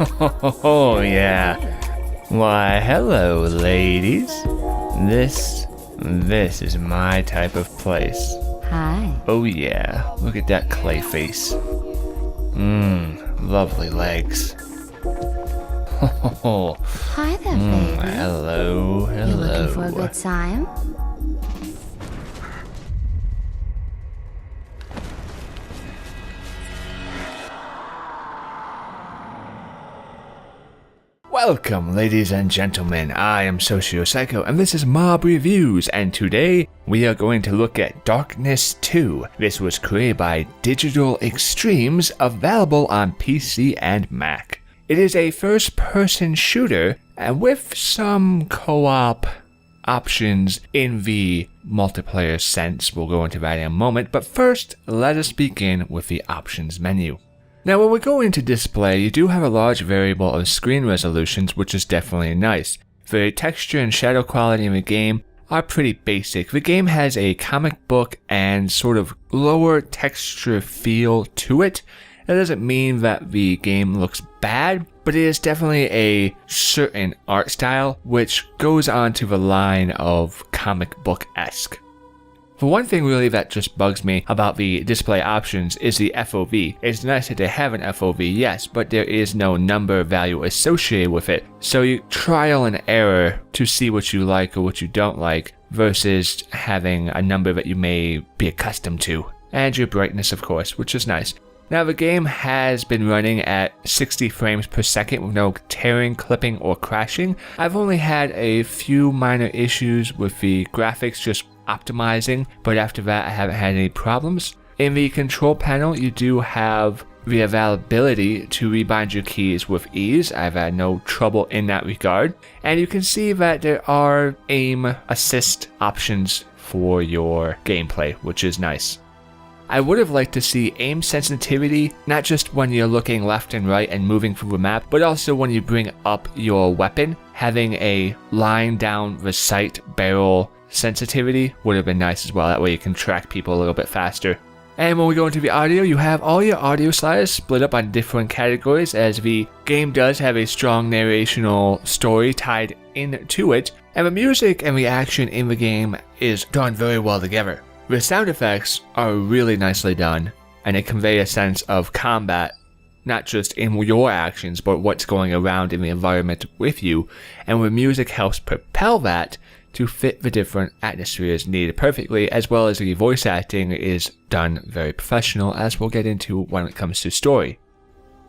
Oh, yeah. Why, hello, ladies. This is my type of place. Hi. Oh, yeah. Look at that clay face. Lovely legs. Hi there, baby. Hello. You looking for a good time? Welcome, ladies and gentlemen. I am SocioPsycho, and this is Mob Reviews, and today we are going to look at Darkness 2. This was created by Digital Extremes, available on PC and Mac. It is a first-person shooter, and with some co-op options in the multiplayer sense. We'll go into that in a moment, but first, let us begin with the options menu. Now, when we go into display, you do have a large variable of screen resolutions, which is definitely nice. The texture and shadow quality in the game are pretty basic. The game has a comic book and sort of lower texture feel to it. That doesn't mean that the game looks bad, but it is definitely a certain art style, which goes on to the line of comic book-esque. For one thing really that just bugs me about the display options is the FOV. It's nice that they have an FOV, yes, but there is no number value associated with it. So you trial and error to see what you like or what you don't like versus having a number that you may be accustomed to. And your brightness, of course, which is nice. Now the game has been running at 60 frames per second with no tearing, clipping, or crashing. I've only had a few minor issues with the graphics just optimizing, but after that I haven't had any problems. In the control panel, you do have the availability to rebind your keys with ease. I've had no trouble in that regard. And you can see that there are aim assist options for your gameplay, which is nice. I would have liked to see aim sensitivity, not just when you're looking left and right and moving through the map, but also when you bring up your weapon. Having a line down the sight barrel sensitivity would have been nice as well. That way you can track people a little bit faster. And when we go into the audio, you have all your audio sliders split up on different categories, as the game does have a strong narrational story tied into it, and the music and the action in the game is done very well together. The sound effects are really nicely done, and they convey a sense of combat, not just in your actions, but what's going around in the environment with you, and the music helps propel that to fit the different atmospheres needed perfectly, as well as the voice acting is done very professional, as we'll get into when it comes to story.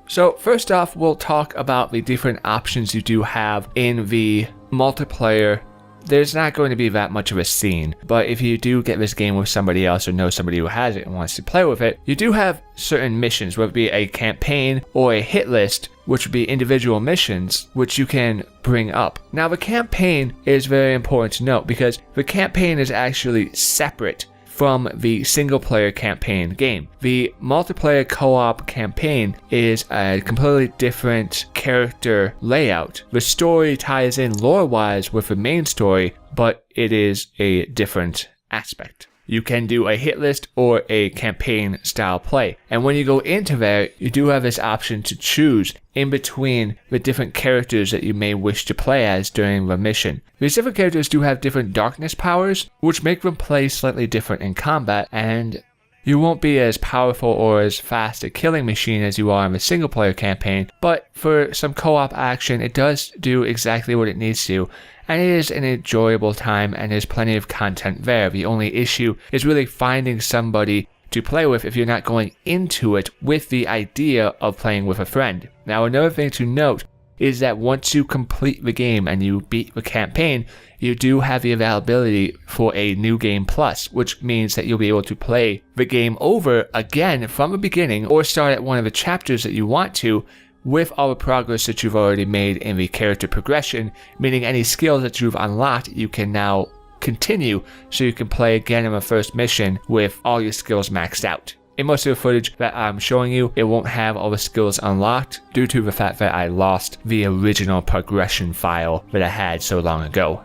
So first off, we'll talk about the different options you do have in the multiplayer. There's not going to be that much of a scene, but if you do get this game with somebody else or know somebody who has it and wants to play with it, you do have certain missions, whether it be a campaign or a hit list, which would be individual missions, which you can bring up. Now the campaign is very important to note because the campaign is actually separate from the single-player campaign game. The multiplayer co-op campaign is a completely different character layout. The story ties in lore-wise with the main story, but it is a different aspect. You can do a hit list or a campaign style play. And when you go into there, you do have this option to choose in between the different characters that you may wish to play as during the mission. These different characters do have different darkness powers, which make them play slightly different in combat, and you won't be as powerful or as fast a killing machine as you are in the single player campaign, but for some co-op action, it does do exactly what it needs to. And it is an enjoyable time, and there's plenty of content there. The only issue is really finding somebody to play with if you're not going into it with the idea of playing with a friend. Now, another thing to note is that once you complete the game and you beat the campaign, you do have the availability for a New Game Plus, which means that you'll be able to play the game over again from the beginning or start at one of the chapters that you want to, with all the progress that you've already made in the character progression, meaning any skills that you've unlocked, you can now continue so you can play again in the first mission with all your skills maxed out. In most of the footage that I'm showing you, it won't have all the skills unlocked due to the fact that I lost the original progression file that I had so long ago.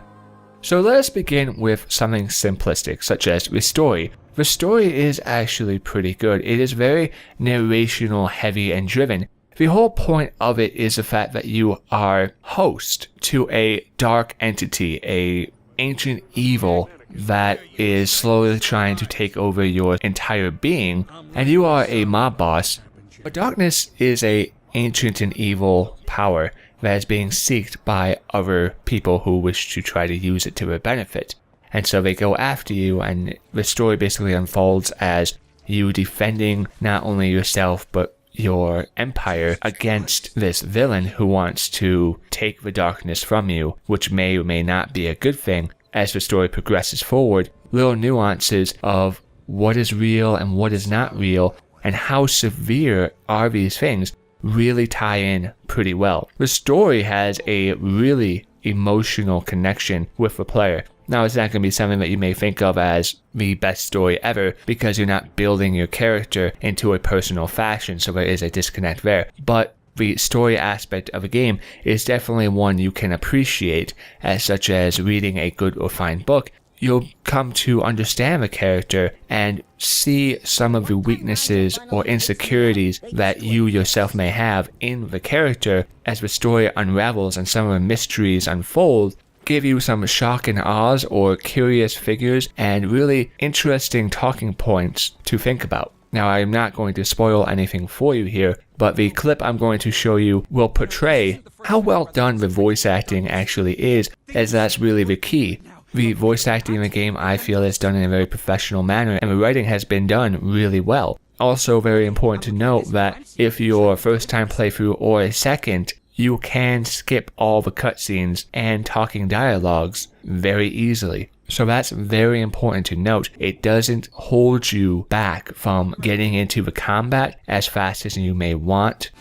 So let us begin with something simplistic, such as the story. The story is actually pretty good. It is very narrational heavy and driven. The whole point of it is the fact that you are host to a dark entity, a ancient evil that is slowly trying to take over your entire being, and you are a mob boss. But darkness is a ancient and evil power that is being sought by other people who wish to try to use it to their benefit. And so they go after you, and the story basically unfolds as you defending not only yourself but your empire against this villain who wants to take the darkness from you, which may or may not be a good thing. As the story progresses forward, little nuances of what is real and what is not real and how severe are these things really tie in pretty well. The story has a really emotional connection with the player. Now, it's not going to be something that you may think of as the best story ever because you're not building your character into a personal fashion, so there is a disconnect there. But the story aspect of a game is definitely one you can appreciate, as such as reading a good or fine book. You'll come to understand the character and see some of the weaknesses or insecurities that you yourself may have in the character as the story unravels and some of the mysteries unfold. Give you some shock and awes or curious figures and really interesting talking points to think about. Now, I'm not going to spoil anything for you here, but the clip I'm going to show you will portray how well done the voice acting actually is, as that's really the key. The voice acting in the game, I feel, is done in a very professional manner, and the writing has been done really well. Also, very important to note that if your first time playthrough or a second, you can skip all the cutscenes and talking dialogues very easily. So that's very important to note. It doesn't hold you back from getting into the combat as fast as you may want.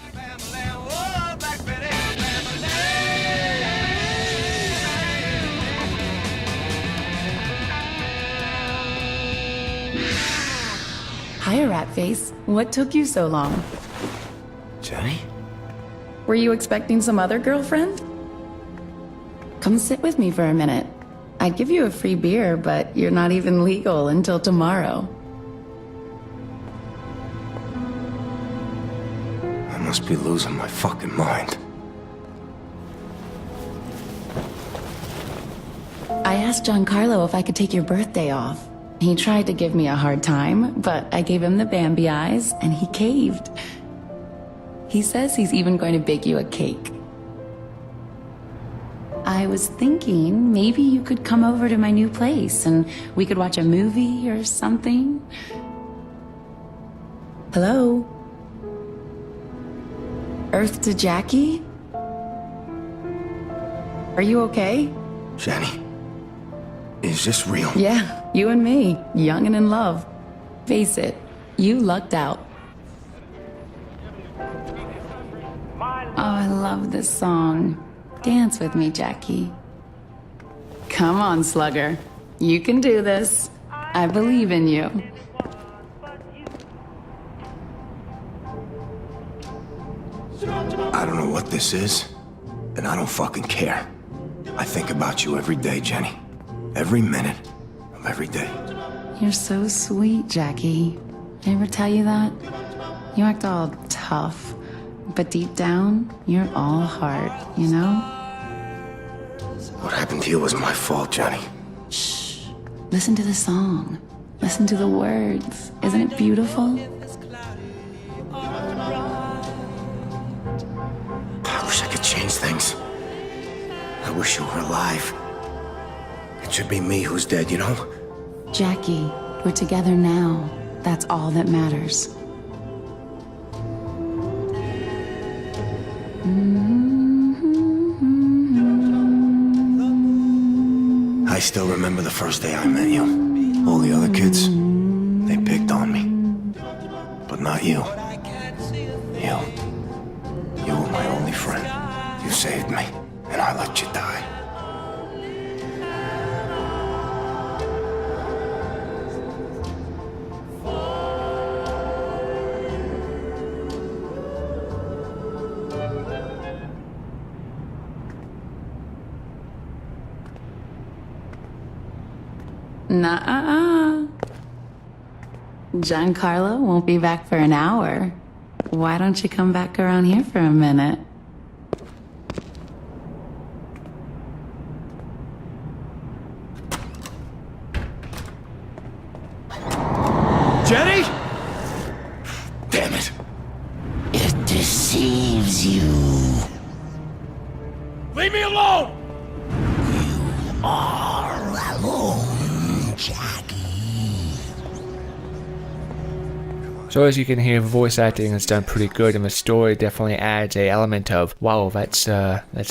Hiya, Ratface. What took you so long? Jenny? Were you expecting some other girlfriend? Come sit with me for a minute. I'd give you a free beer, but you're not even legal until tomorrow. I must be losing my fucking mind. I asked Giancarlo if I could take your birthday off. He tried to give me a hard time, but I gave him the Bambi eyes, and he caved. He says he's even going to bake you a cake. I was thinking maybe you could come over to my new place and we could watch a movie or something. Hello? Earth to Jackie? Are you okay? Jenny, is this real? Yeah, you and me, young and in love. Face it, you lucked out. Oh, I love this song. Dance with me, Jackie. Come on, Slugger. You can do this. I believe in you. I don't know what this is, and I don't fucking care. I think about you every day, Jenny. Every minute of every day. You're so sweet, Jackie. Did I ever tell you that? You act all tough, but deep down, you're all heart, you know? What happened to you was my fault, Jenny. Shh. Listen to the song. Listen to the words. Isn't it beautiful? I wish I could change things. I wish you were alive. It should be me who's dead, you know? Jackie, we're together now. That's all that matters. I still remember the first day I met you. All the other kids, they picked on me. But not you. You. You were my only friend. You saved me, and I let you die. Nuh-uh. Giancarlo won't be back for an hour. Why don't you come back around here for a minute? Jenny? Damn it. It deceives you. Leave me alone! Are alone, Jackie. So as you can hear, voice acting is done pretty good, and the story definitely adds a element of, wow, that's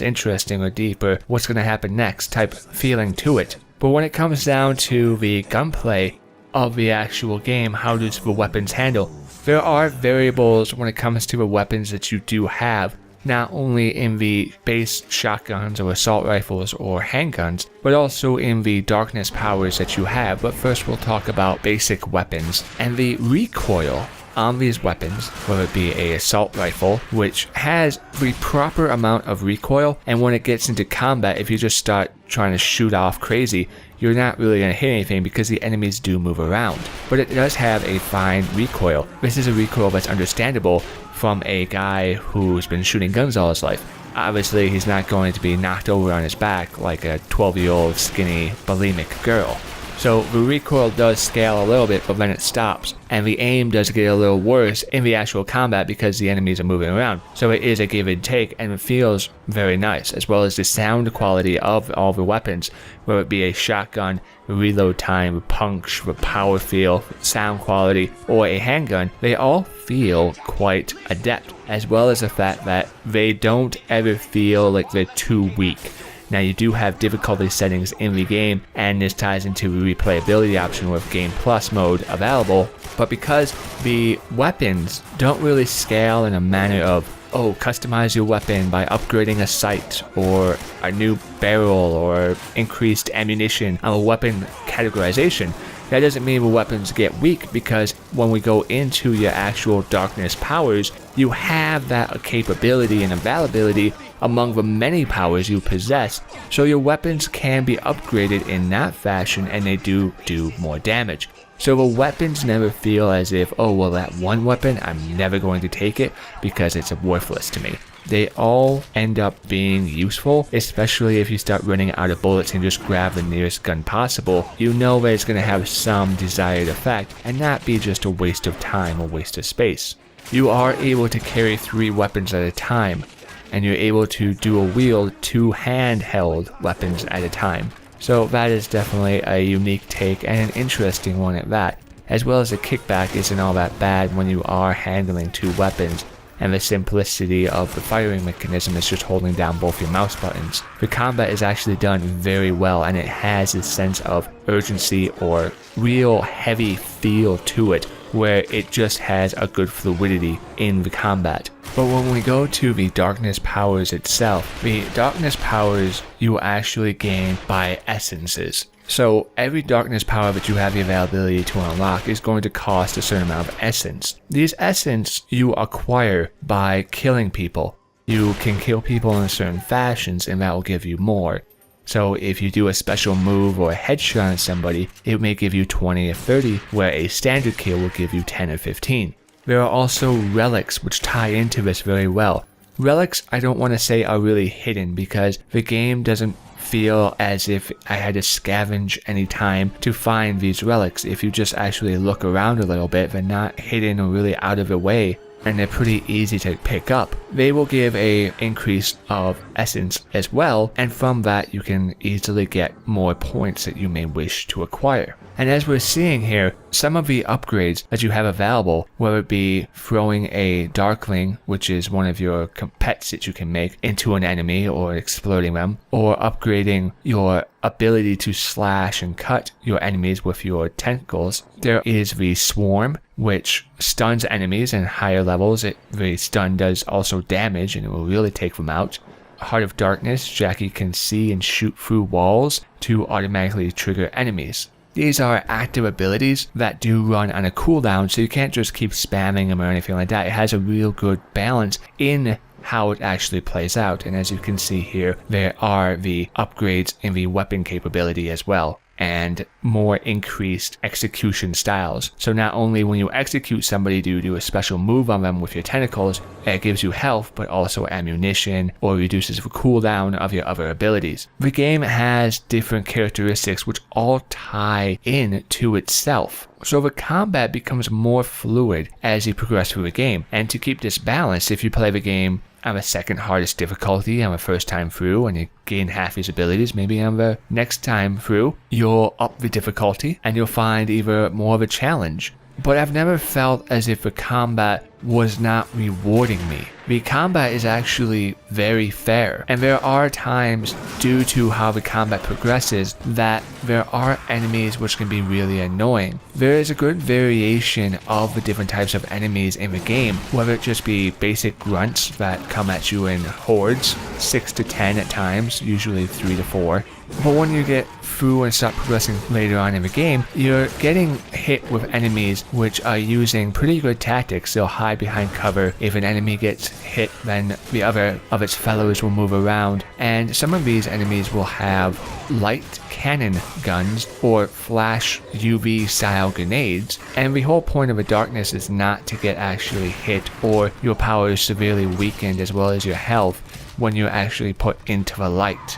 interesting or deep, or what's going to happen next type feeling to it. But when it comes down to the gunplay of the actual game, how does the weapons handle? There are variables when it comes to the weapons that you do have, not only in the base shotguns or assault rifles or handguns, but also in the darkness powers that you have. But first we'll talk about basic weapons and the recoil on these weapons, whether it be a assault rifle, which has the proper amount of recoil, and when it gets into combat, if you just start trying to shoot off crazy, you're not really going to hit anything because the enemies do move around. But it does have a fine recoil. This is a recoil that's understandable from a guy who's been shooting guns all his life. Obviously, he's not going to be knocked over on his back like a 12-year-old skinny bulimic girl. So the recoil does scale a little bit, but then it stops. And the aim does get a little worse in the actual combat because the enemies are moving around. So it is a give and take, and it feels very nice, as well as the sound quality of all the weapons, whether it be a shotgun, reload time, punch, power feel, sound quality, or a handgun. They all feel quite adept, as well as the fact that they don't ever feel like they're too weak. Now you do have difficulty settings in the game, and this ties into the replayability option with Game Plus mode available, but because the weapons don't really scale in a manner of, oh, customize your weapon by upgrading a sight or a new barrel or increased ammunition on a weapon categorization, that doesn't mean the weapons get weak, because when we go into your actual darkness powers, you have that capability and availability among the many powers you possess, so your weapons can be upgraded in that fashion, and they do more damage. So the weapons never feel as if, oh, well, that one weapon, I'm never going to take it because it's worthless to me. They all end up being useful, especially if you start running out of bullets and just grab the nearest gun possible. You know that it's going to have some desired effect and not be just a waste of time or waste of space. You are able to carry 3 weapons at a time, and you're able to dual wield 2 handheld weapons at a time. So that is definitely a unique take and an interesting one at that, as well as the kickback isn't all that bad when you are handling 2 weapons, and the simplicity of the firing mechanism is just holding down both your mouse buttons. The combat is actually done very well, and it has this sense of urgency or real heavy feel to it, where it just has a good fluidity in the combat. But when we go to the darkness powers itself, the darkness powers you actually gain by essences. So every darkness power that you have the availability to unlock is going to cost a certain amount of essence. These essence you acquire by killing people. You can kill people in certain fashions, and that will give you more. So if you do a special move or a headshot on somebody, it may give you 20 or 30, where a standard kill will give you 10 or 15. There are also relics which tie into this very well. Relics, I don't want to say are really hidden, because the game doesn't feel as if I had to scavenge any time to find these relics. If you just actually look around a little bit, they're not hidden or really out of the way, and they're pretty easy to pick up. They will give a increase of essence as well, and from that you can easily get more points that you may wish to acquire. And as we're seeing here, some of the upgrades that you have available, whether it be throwing a Darkling, which is one of your pets that you can make, into an enemy or exploding them, or upgrading your ability to slash and cut your enemies with your tentacles. There is the Swarm, which stuns enemies in higher levels. The stun does also damage, and it will really take them out. Heart of Darkness, Jackie can see and shoot through walls to automatically trigger enemies. These are active abilities that do run on a cooldown, so you can't just keep spamming them or anything like that. It has a real good balance in how it actually plays out, and as you can see here, there are the upgrades in the weapon capability as well. and more increased execution styles. So not only when you execute somebody do you do a special move on them with your tentacles, it gives you health, but also ammunition or reduces the cooldown of your other abilities. The game has different characteristics which all tie in to itself. So the combat becomes more fluid as you progress through the game. And to keep this balanced, if you play the game on the second hardest difficulty on the first time through and you gain half his abilities, maybe on the next time through, you'll up the difficulty and you'll find either more of a challenge. But I've never felt as if the combat was not rewarding me. The combat is actually very fair, and there are times due to how the combat progresses that there are enemies which can be really annoying. There is a good variation of the different types of enemies in the game, whether it just be basic grunts that come at you in hordes, 6 to 10 at times, usually 3 to 4. But when you get through and start progressing later on in the game, you're getting hit with enemies which are using pretty good tactics. They'll hide behind cover. If an enemy gets hit, then the other of its fellows will move around. And some of these enemies will have light cannon guns or flash UV style grenades. And the whole point of the darkness is not to get actually hit or your powers severely weakened as well as your health when you're actually put into the light.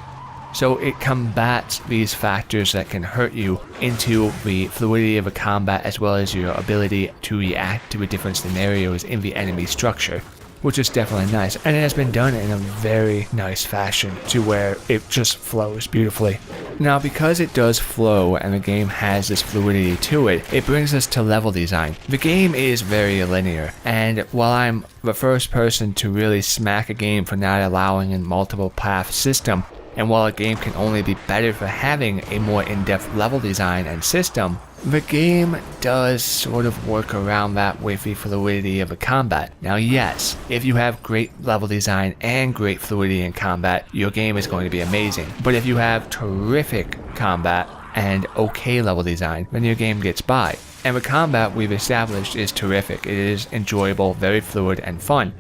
So it combats these factors that can hurt you into the fluidity of the combat as well as your ability to react to the different scenarios in the enemy structure, which is definitely nice. And it has been done in a very nice fashion to where it just flows beautifully. Now, because it does flow and the game has this fluidity to it, it brings us to level design. The game is very linear, and while I'm the first person to really smack a game for not allowing a multiple path system, and while a game can only be better for having a more in-depth level design and system, the game does sort of work around that with the fluidity of the combat. Now yes, if you have great level design and great fluidity in combat, your game is going to be amazing. But if you have terrific combat and okay level design, then your game gets by. And the combat we've established is terrific. It is enjoyable, very fluid, and fun.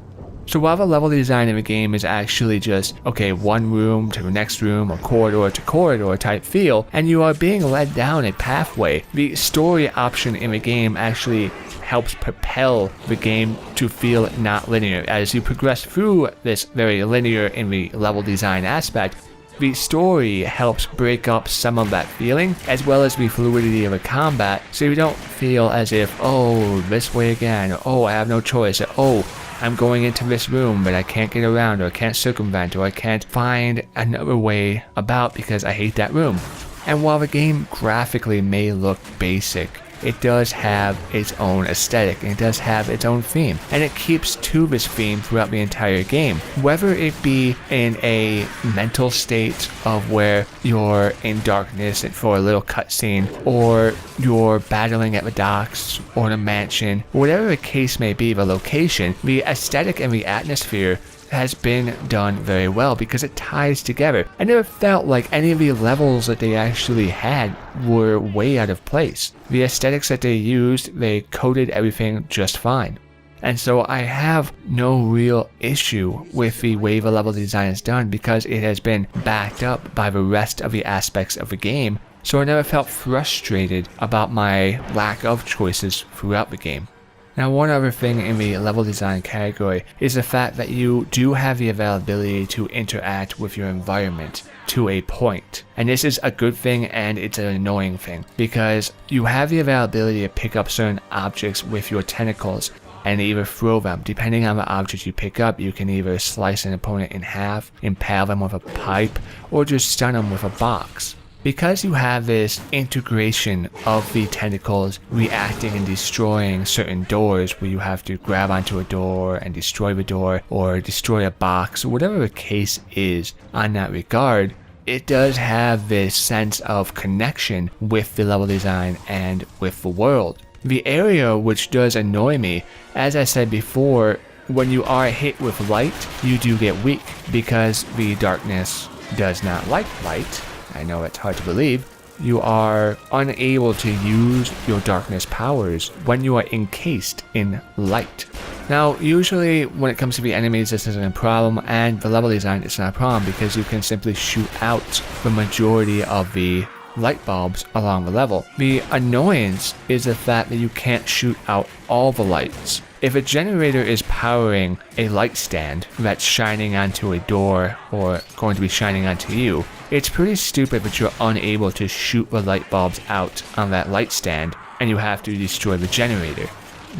So while the level design in the game is actually just, okay, one room to the next room or corridor to corridor type feel, and you are being led down a pathway, the story option in the game actually helps propel the game to feel not linear. As you progress through this very linear in the level design aspect, the story helps break up some of that feeling, as well as the fluidity of the combat, so you don't feel as if, oh, this way again, oh, I have no choice, oh, I'm going into this room, but I can't get around, or I can't circumvent, or I can't find another way about because I hate that room. And while the game graphically may look basic, it does have its own aesthetic, and it does have its own theme, and it keeps to this theme throughout the entire game. Whether it be in a mental state of where you're in darkness for a little cutscene, or you're battling at the docks or the mansion, whatever the case may be, the location, the aesthetic and the atmosphere has been done very well because it ties together. I never felt like any of the levels that they actually had were way out of place. The aesthetics that they used, they coded everything just fine. And so I have no real issue with the way the level design is done because it has been backed up by the rest of the aspects of the game. So I never felt frustrated about my lack of choices throughout the game. Now, one other thing in the level design category is the fact that you do have the availability to interact with your environment to a point. And this is a good thing and it's an annoying thing because you have the availability to pick up certain objects with your tentacles and either throw them. Depending on the object you pick up, you can either slice an opponent in half, impale them with a pipe, or just stun them with a box. Because you have this integration of the tentacles reacting and destroying certain doors where you have to grab onto a door and destroy the door or destroy a box, or whatever the case is on that regard, it does have this sense of connection with the level design and with the world. The area which does annoy me, as I said before, when you are hit with light, you do get weak because the darkness does not like light. I know it's hard to believe. You are unable to use your darkness powers when you are encased in light. Now, usually when it comes to the enemies, this isn't a problem, and the level design is not a problem because you can simply shoot out the majority of the light bulbs along the level. The annoyance is the fact that you can't shoot out all the lights. If a generator is powering a light stand that's shining onto a door or going to be shining onto you, it's pretty stupid that you're unable to shoot the light bulbs out on that light stand and you have to destroy the generator.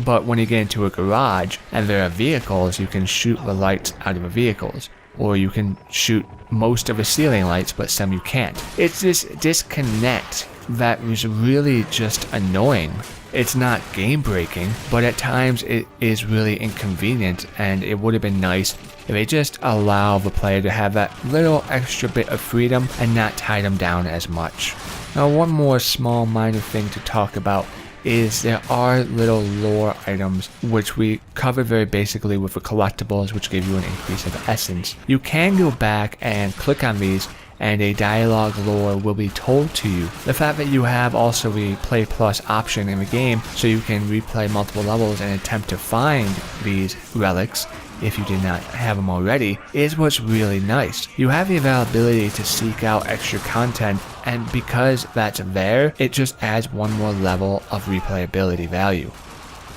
But when you get into a garage and there are vehicles, you can shoot the lights out of the vehicles. Or you can shoot most of the ceiling lights, but some you can't. It's this disconnect that was really just annoying. It's not game breaking, but at times it is really inconvenient, and it would have been nice if they just allow the player to have that little extra bit of freedom and not tie them down as much. Now, one more small minor thing to talk about is there are little lore items which we cover very basically with the collectibles, which give you an increase of essence. You can go back and click on these and a dialogue lore will be told to you. The fact that you have also the play plus option in the game, so you can replay multiple levels and attempt to find these relics if you did not have them already, is what's really nice. You have the availability to seek out extra content, and because that's there, it just adds one more level of replayability value.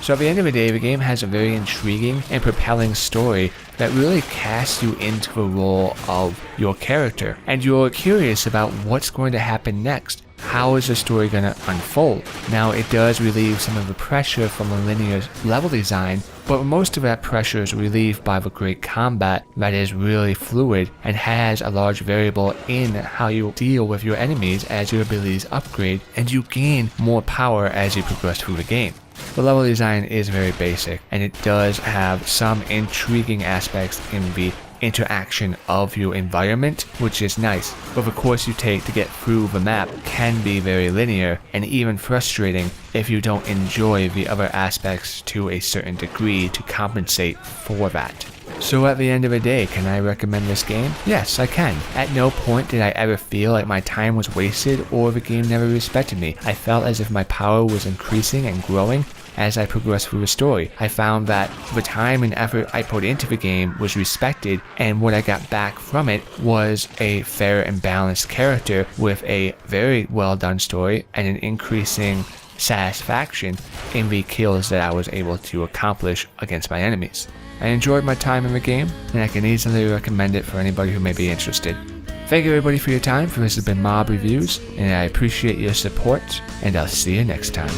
So at the end of the day, the game has a very intriguing and propelling story that really casts you into the role of your character, and you're curious about what's going to happen next. How is the story going to unfold? Now, it does relieve some of the pressure from the linear level design, but most of that pressure is relieved by the great combat that is really fluid and has a large variable in how you deal with your enemies as your abilities upgrade and you gain more power as you progress through the game. The level design is very basic, and it does have some intriguing aspects in the interaction of your environment, which is nice, but the course you take to get through the map can be very linear and even frustrating if you don't enjoy the other aspects to a certain degree to compensate for that. So at the end of the day, can I recommend this game? Yes, I can. At no point did I ever feel like my time was wasted or the game never respected me. I felt as if my power was increasing and growing as I progressed through the story. I found that the time and effort I put into the game was respected, and what I got back from it was a fair and balanced character with a very well done story and an increasing satisfaction in the kills that I was able to accomplish against my enemies. I enjoyed my time in the game, and I can easily recommend it for anybody who may be interested. Thank you everybody for your time, for this has been Mob Reviews, and I appreciate your support, and I'll see you next time.